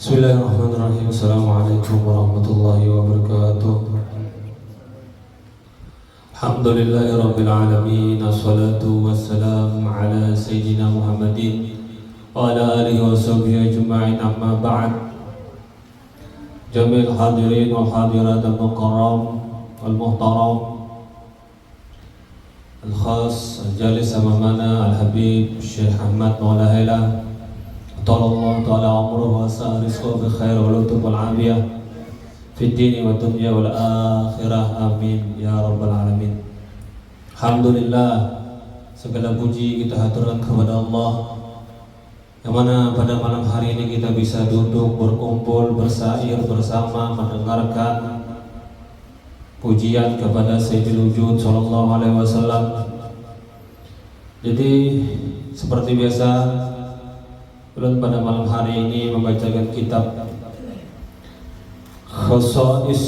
Bismillahirrahmanirrahim. Assalamualaikum warahmatullahi wabarakatuh. Alhamdulillahirabbil alamin. Wassalatu wassalamu ala sayyidina Muhammadin wa ala alihi washabbihi ajma'in. Amma ba'd. Jamil hadirin wal hadirat al-mukarram wal muhtaram al-khas al-jalis amamana al-habib Syekh Ahmad Maula Haila Tallallahu ta'ala umruhu wa sa'risquhu bi khair wa lutuf wal afiyah fid dini wa dunya wal akhirah, amin ya rabbal alamin. Alhamdulillah, segala puji kita haturkan kepada Allah yang mana pada malam hari ini kita bisa duduk berkumpul bersair bersama mendengarkan pujian kepada Sayyidul Wujud sallallahu alaihi wasallam. Jadi seperti biasa, ulun pada malam hari ini membacakan kitab Khosais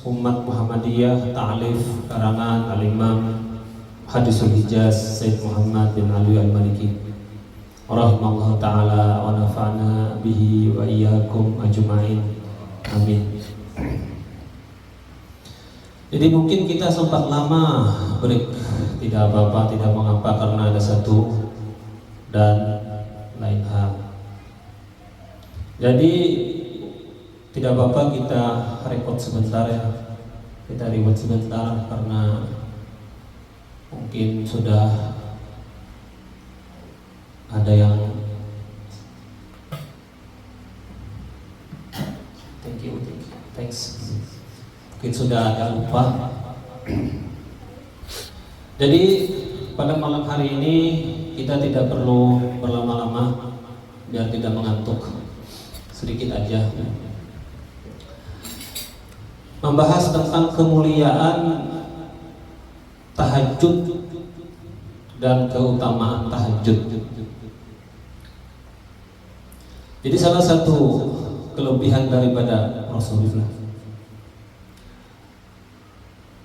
Umat Muhammadiyah, ta'alif karangan Al-Imam Hadisul Hijaz Sayyid Muhammad bin Ali Al-Maliki rahimahullah ta'ala wa nafa'na bihi wa iyyakum ajma'in, amin. Jadi mungkin kita sempat lama break, tidak apa-apa, tidak mengapa, karena ada satu dan lain hal. Jadi tidak apa-apa kita record sebentar ya. Kita ribut sebentar karena mungkin sudah ada yang thanks. Mungkin sudah agak lupa. Jadi pada malam hari ini kita tidak perlu berlama-lama biar tidak mengantuk, sedikit aja membahas tentang kemuliaan tahajud dan keutamaan tahajud. Jadi salah satu kelebihan daripada Rasulullah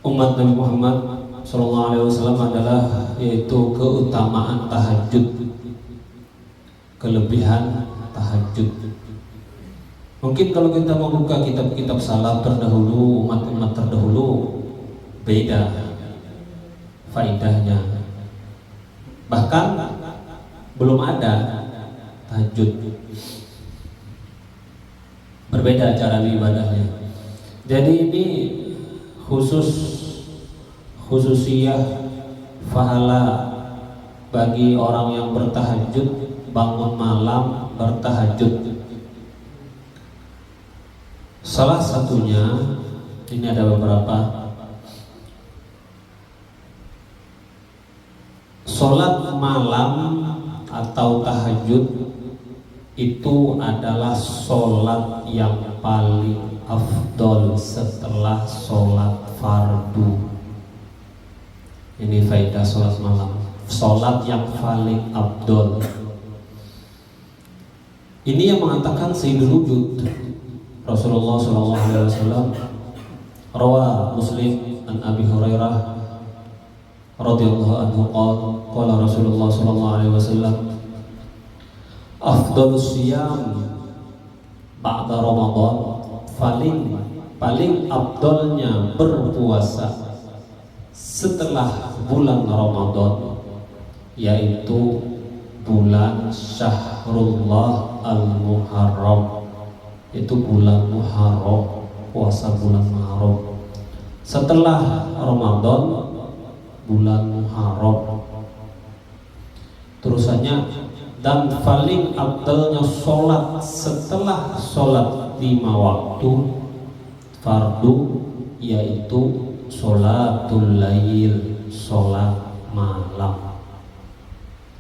umat Nabi Muhammad Sallallahu Alaihi Wasallam adalah yaitu keutamaan tahajud, kelebihan tahajud. Mungkin kalau kita mau buka kitab-kitab salaf terdahulu, umat-umat terdahulu, beda faedahnya. Bahkan belum ada tahajud, berbeda cara ibadahnya. Jadi ini khususiyah pahala bagi orang yang bertahajud, bangun malam bertahajud. Salah satunya, ini ada beberapa. Sholat malam atau tahajud itu adalah sholat yang paling afdol setelah sholat fardu. Ini faedah sholat malam, sholat yang paling afdol. Ini yang mengatakan Sayyidul Wujud Rasulullah sallallahu alaihi wasallam. Rawa Muslim an Abi Hurairah radhiyallahu anhu qala Rasulullah sallallahu alaihi wasallam, afdhalus siyam ba'da Ramadan, paling afdolnya berpuasa setelah bulan Ramadan, yaitu bulan Syahrullah Al-Muharram, itu bulan Muharram, puasa bulan Muharram. Setelah Ramadan, bulan Muharram. Terusannya, dan paling afdalnya sholat setelah sholat 5 waktu fardu, yaitu sholatul lail, sholat malam.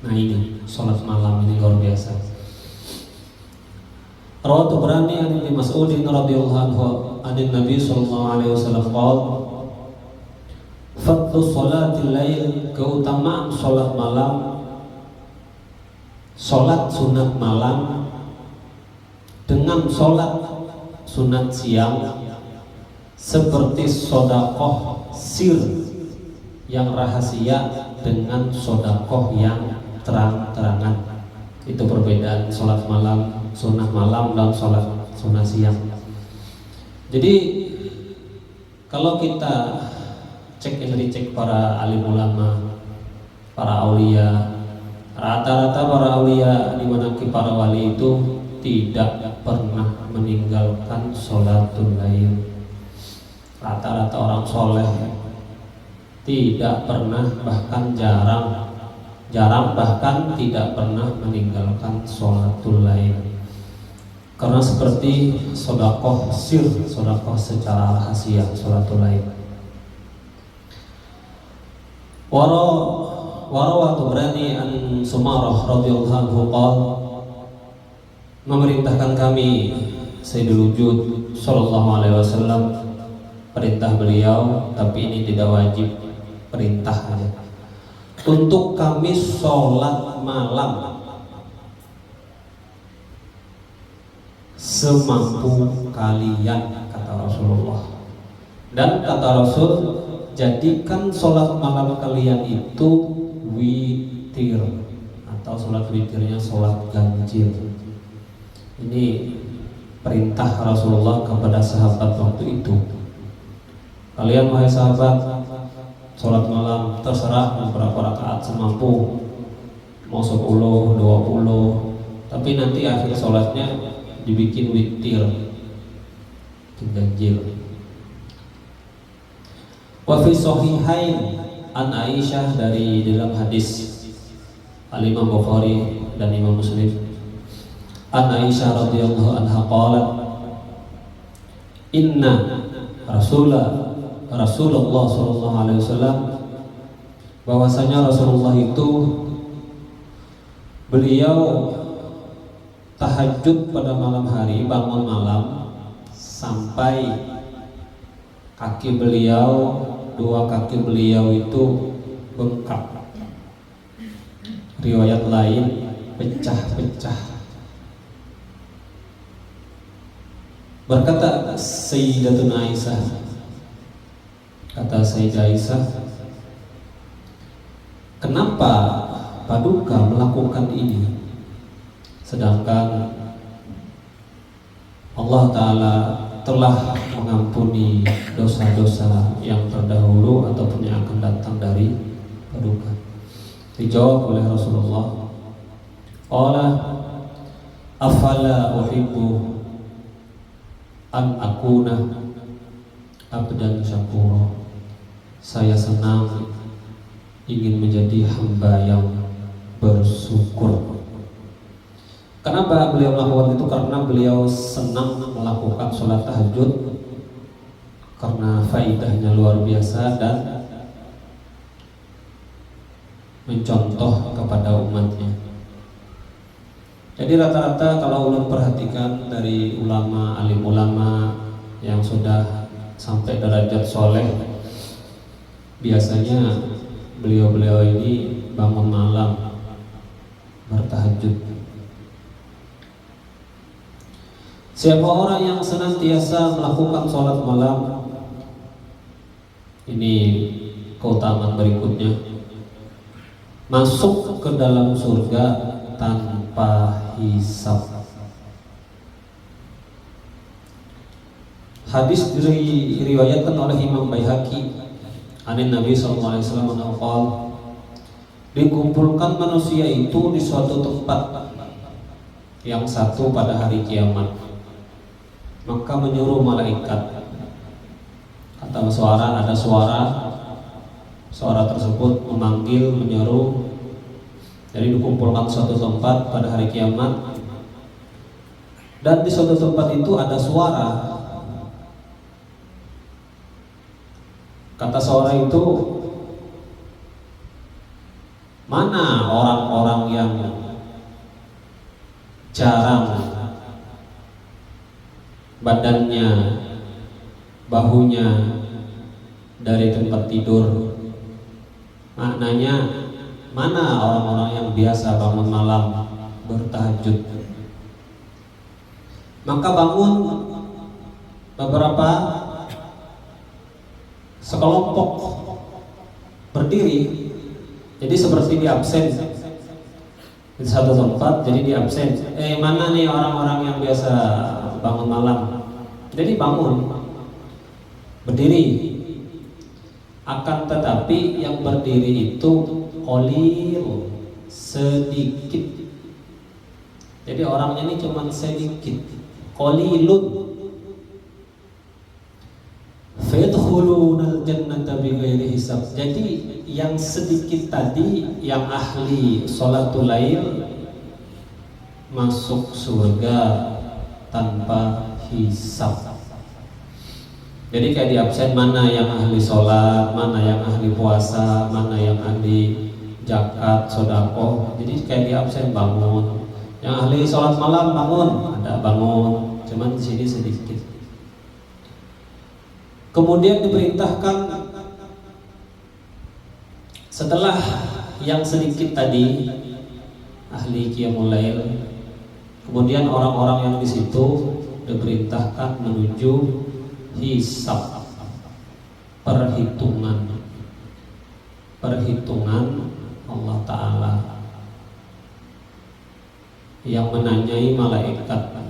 Nah ini sholat malam ini luar biasa. Rawat Tabrani an Ibnu Mas'ud radhiyallahu anhu an Nabi sallallahu alaihi wasallam qala, fadlu sholatil lail, keutamaan sholat malam, sholat sunat malam dengan sholat sunat siang seperti sodakoh sir yang rahasia dengan sodakoh yang terang-terangan. Itu perbedaan sholat malam sunnah malam dan sholat sunnah siang. Jadi kalau kita cek and recheck para alim ulama, para aulia, rata-rata para aulia di mana para wali itu tidak pernah meninggalkan sholatul lail. Rata-rata orang soleh tidak pernah, bahkan jarang bahkan tidak pernah meninggalkan sholatul lail. Karena seperti sodakoh sir, sodakoh secara rahasia sholatul lail. Warawatu berani an Sumarah radhiyallahu anhu qala, memerintahkan kami Sayyidul Wujud sallallahu alaihi wasallam, perintah beliau, tapi ini tidak wajib, perintah aja, untuk kami sholat malam semampu kalian, kata Rasulullah. Dan kata Rasul, jadikan sholat malam kalian itu witir, atau sholat witirnya sholat ganjil. Ini perintah Rasulullah kepada sahabat waktu itu. Kalian wahai sahabat, sholat malam terserah berapa rakaat semampu, mau 10, 20, tapi nanti akhir sholatnya dibikin witir, ganjil. Wa fi sahihain an Aisyah, dari dalam hadis Al-Imam Bukhari dan Imam Muslim, an Aisyah radhiyallahu anha qalat, inna Rasulullah sallallahu alaihi wasallam, bahwasanya Rasulullah itu beliau tahajud pada malam hari, bangun malam sampai kaki beliau, dua kaki beliau itu bengkak. Riwayat lain pecah-pecah. Berkata Sayyidatuna Aisyah, kata Sayyidah Aisyah, kenapa Paduka melakukan ini, sedangkan Allah Ta'ala telah mengampuni dosa-dosa yang terdahulu ataupun yang akan datang dari Paduka. Dijawab oleh Rasulullah, qala afala uhibbu an akuna abdan syakura, saya senang ingin menjadi hamba yang bersyukur. Kenapa beliau melakukan itu? Karena beliau senang melakukan sholat tahajud, karena faidahnya luar biasa dan mencontoh kepada umatnya. Jadi rata-rata kalau ulun perhatikan dari ulama, alim ulama yang sudah sampai derajat soleh, biasanya beliau-beliau ini bangun malam bertahajud. Siapa orang yang senantiasa melakukan sholat malam, ini keutamaan berikutnya, masuk ke dalam surga tanpa hisab. Hadis diriwayatkan oleh Imam Baihaqi, anin Nabi sallallahu alaihi wasallam, dikumpulkan manusia itu di suatu tempat yang satu pada hari kiamat. Maka menyuruh malaikat, kata suara, ada suara tersebut memanggil, menyuruh. Jadi dikumpulkan suatu tempat pada hari kiamat, dan di suatu tempat itu ada suara. Kata suara itu, mana orang-orang yang jarang badannya, bahunya dari tempat tidur? Maknanya, mana orang-orang yang biasa bangun malam bertahajud? Maka bangun beberapa sekelompok berdiri, jadi seperti di absen. di satu tempat, jadi di absen. Mana nih orang-orang yang biasa bangun malam? Jadi bangun, berdiri. Akan tetapi yang berdiri itu qalil, sedikit. Jadi orangnya ini cuma sedikit, qalilun. Fayadkhulunal jannata bighairi hisab. Jadi yang sedikit tadi, yang ahli sholatul lail, masuk surga tanpa hisab. Jadi kayak di absen, mana yang ahli sholat, mana yang ahli puasa, mana yang ahli zakat, sedekah. Jadi kayak di absen bangun. Yang ahli sholat malam bangun, ada bangun, cuman di sini sedikit. Kemudian diperintahkan setelah yang sedikit tadi ahli qiyamul lail, kemudian orang-orang yang di situ diperintahkan menuju hisab, perhitungan Allah Ta'ala yang menanyai malaikat.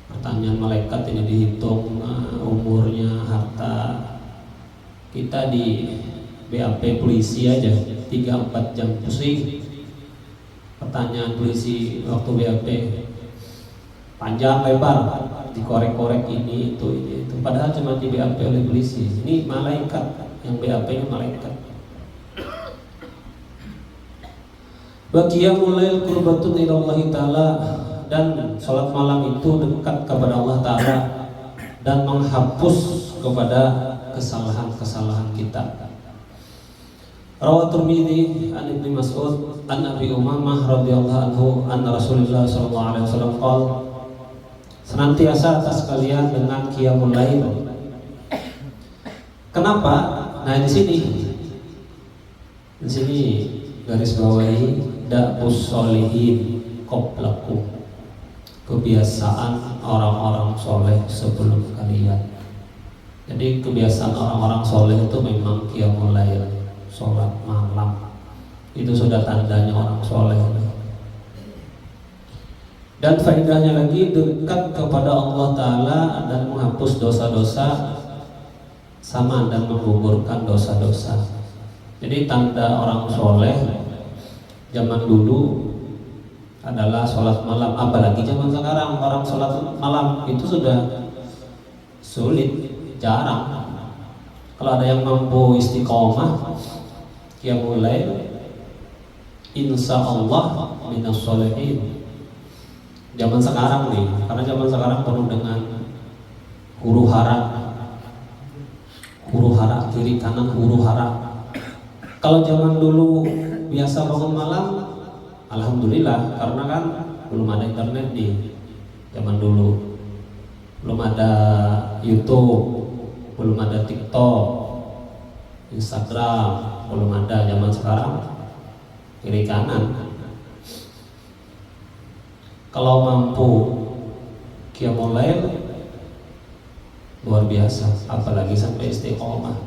Pertanyaan malaikat ini dihitung umurnya, harta. Kita di BAP polisi aja 3-4 jam pusing. Pertanyaan polisi waktu BAP panjang lebar, dikorek-korek ini itu. Padahal cuma di BAP oleh polisi. Ini malaikat, yang BAP-nya malaikat. Qiyamul lail qurbatun ila Allah Ta'ala, dan sholat malam itu dekat kepada Allah Ta'ala dan menghapus kepada kesalahan-kesalahan kita. Rawat Tirmidzi an Ibnu Mas'ud an Abi Umamah radhiyallahu anhu anna Rasulullah sallallahu alaihi wasallam qala, senantiasa atas kalian dengan qiyamul lail. Kenapa? Nah di sini garis bawahi da'bus sholihin qablakum, kebiasaan orang-orang soleh sebelum kalian. Jadi kebiasaan orang-orang soleh itu memang qiyamul lail, sholat malam. Itu sudah tandanya orang soleh. Dan faedahnya lagi dekat kepada Allah Ta'ala dan menghapus dosa-dosa sama dan menggugurkan dosa-dosa. Jadi tanda orang soleh zaman dulu adalah sholat malam. Apalagi zaman sekarang orang sholat malam itu sudah sulit, jarang. Kalau ada yang mampu istiqomah qiyamul lail, insya Allah minas sholihin. Zaman sekarang nih, karena zaman sekarang penuh dengan huru hara kiri kanan, huru hara. Kalau zaman dulu biasa bangun malam, alhamdulillah, karena kan belum ada internet di zaman dulu, belum ada YouTube, belum ada TikTok, Instagram, belum ada. Zaman sekarang kiri kanan. Kalau mampu qiyamul lail luar biasa, apalagi sampai istiqomah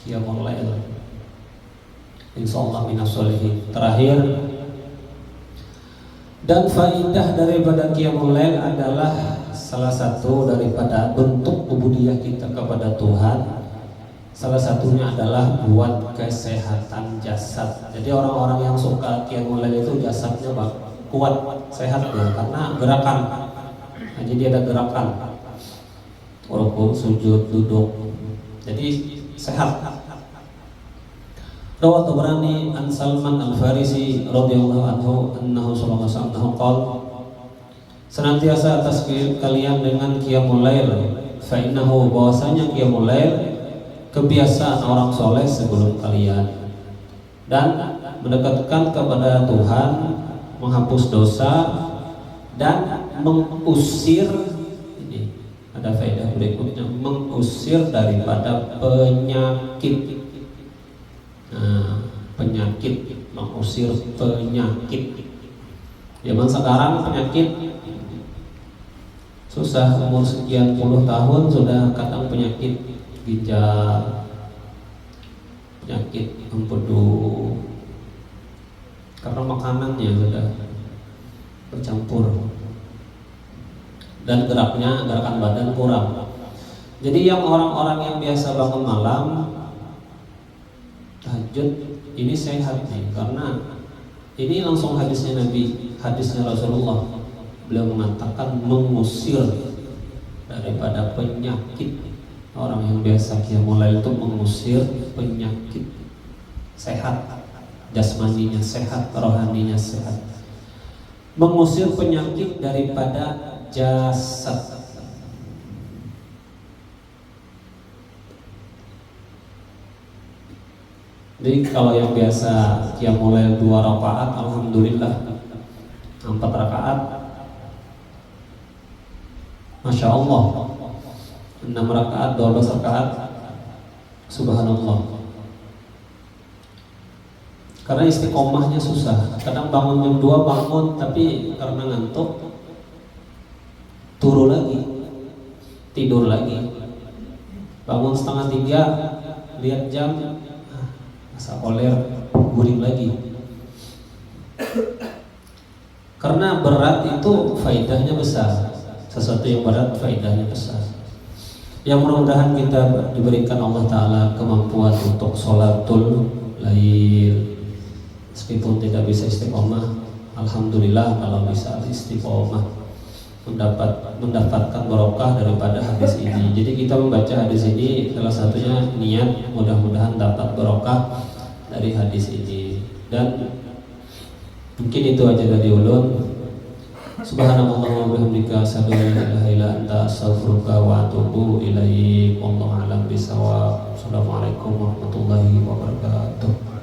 qiyamul lail, insyaallah minas sholihin. Terakhir, dan faidah daripada qiyamul lail adalah salah satu daripada bentuk ubudiyah kita kepada Tuhan. Salah satunya adalah buat kesehatan jasad. Jadi orang-orang yang suka qiyamul lail itu jasadnya kuat, sehat ya, karena gerakan. Nah, jadi ada gerakan, rukuk, sujud, duduk. Jadi sehat. Rawat Tabrani an Salman al-Farisi radhiyallahu anhu annahu sallallahu alaihi wasallam qala, senantiasa atas kalian dengan qiyamul lail, fa innahu, bahwasanya qiyamul lail kebiasaan orang soleh sebelum kalian, dan mendekatkan kepada Tuhan, menghapus dosa dan mengusir, ini ada faedah berikutnya, mengusir daripada penyakit. Nah, penyakit, mengusir penyakit. Zaman sekarang penyakit susah, umur sekian puluh tahun sudah kadang penyakit ginjal, penyakit empedu, karena makanannya sudah bercampur dan gerakan badan kurang. Jadi yang orang-orang yang biasa bangun malam tahajud ini sehat nih, karena ini langsung hadisnya Nabi, hadisnya Rasulullah. Beliau mengatakan mengusir daripada penyakit. Orang yang biasa qiyamul lail itu mengusir penyakit, sehat, jasmaninya sehat, rohaninya sehat. Mengusir penyakit daripada jasad. Jadi kalau yang biasa qiyamul lail 2 rakaat, alhamdulillah 4 rakaat, Masya Allah 6 rakaat, 12 rakaat, subhanallah. Karena istiqomahnya susah. Kadang bangun jam 2 bangun, tapi karena ngantuk turun lagi, tidur lagi. Bangun setengah 3, lihat jam, asa koler, guring lagi. Karena berat itu faedahnya besar. Sesuatu yang berat faedahnya besar. Yang mudah-mudahan kita diberikan Allah Ta'ala kemampuan untuk sholatul lail. Meskipun tidak bisa istiqomah, alhamdulillah kalau bisa istiqomah, mendapatkan barokah daripada hadis ini. Jadi kita membaca hadis ini salah satunya niat mudah-mudahan dapat barokah dari hadis ini. Dan mungkin itu aja dari ulun. Subhanallah wa bihamdika asyhadu an la ilaha illa anta astaghfiruka wa atubu ilaik. Wallahu a'lam bishawab. Assalamualaikum warahmatullahi wabarakatuh.